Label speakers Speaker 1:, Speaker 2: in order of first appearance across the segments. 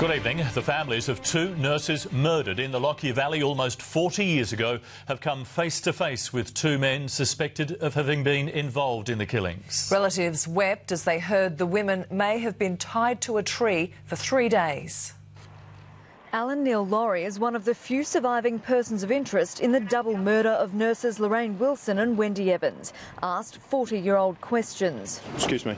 Speaker 1: Good evening. The families of two nurses murdered in the Lockyer Valley almost 40 years ago have come face to face with two men suspected of having been involved in the killings.
Speaker 2: Relatives wept as they heard the women may have been tied to a tree for 3 days.
Speaker 3: Alan Neil Laurie is one of the few surviving persons of interest in the double murder of nurses Lorraine Wilson and Wendy Evans. Asked 40-year-old questions.
Speaker 4: Excuse me.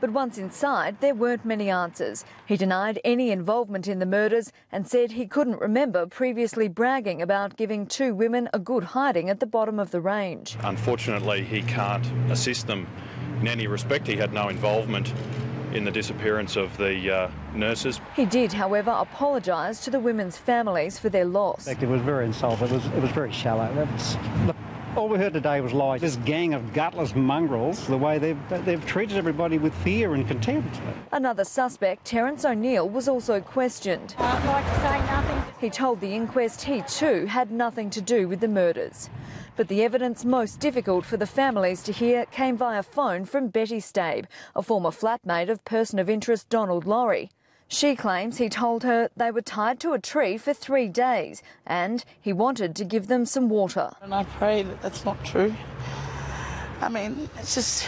Speaker 3: But once inside, there weren't many answers. He denied any involvement in the murders and said he couldn't remember previously bragging about giving two women a good hiding at the bottom of the range.
Speaker 4: Unfortunately, he can't assist them in any respect. He had no involvement in the disappearance of the nurses.
Speaker 3: He did, however, apologise to the women's families for their loss.
Speaker 5: It was very insulting. It was very shallow. All we heard today was lies. This gang of gutless mongrels, the way they've treated everybody with fear and contempt.
Speaker 3: Another suspect, Terence O'Neill, was also questioned.
Speaker 6: I'd like to say nothing.
Speaker 3: He told the inquest he too had nothing to do with the murders. But the evidence most difficult for the families to hear came via phone from Betty Stabe, a former flatmate of person of interest Donald Laurie. She claims he told her they were tied to a tree for 3 days and he wanted to give them some water.
Speaker 6: And I pray that that's not true. I mean, it's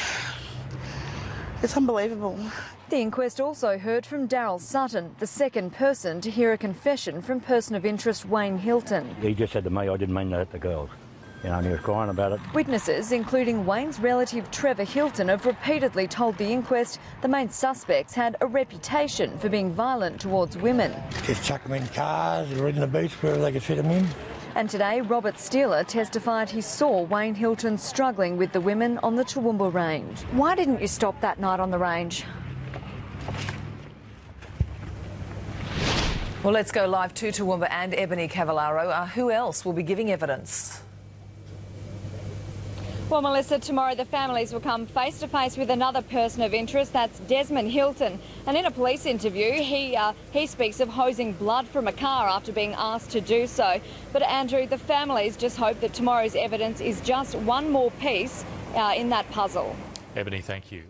Speaker 6: unbelievable.
Speaker 3: The inquest also heard from Daryl Sutton, the second person to hear a confession from person of interest Wayne Hilton.
Speaker 7: He just said to me, I didn't mean to hurt the girls. And he was crying about it.
Speaker 3: Witnesses, including Wayne's relative Trevor Hilton, have repeatedly told the inquest the main suspects had a reputation for being violent towards women.
Speaker 8: Just chuck them in cars or in the beach wherever they could fit them in.
Speaker 3: And today, Robert Steeler testified he saw Wayne Hilton struggling with the women on the Toowoomba range. Why didn't you stop that night on the range?
Speaker 2: Well, let's go live to Toowoomba and Ebony Cavallaro. Who else will be giving evidence?
Speaker 9: Well, Melissa, tomorrow the families will come face to face with another person of interest. That's Desmond Hilton. And in a police interview, he speaks of hosing blood from a car after being asked to do so. But Andrew, the families just hope that tomorrow's evidence is just one more piece in that puzzle.
Speaker 1: Ebony, thank you.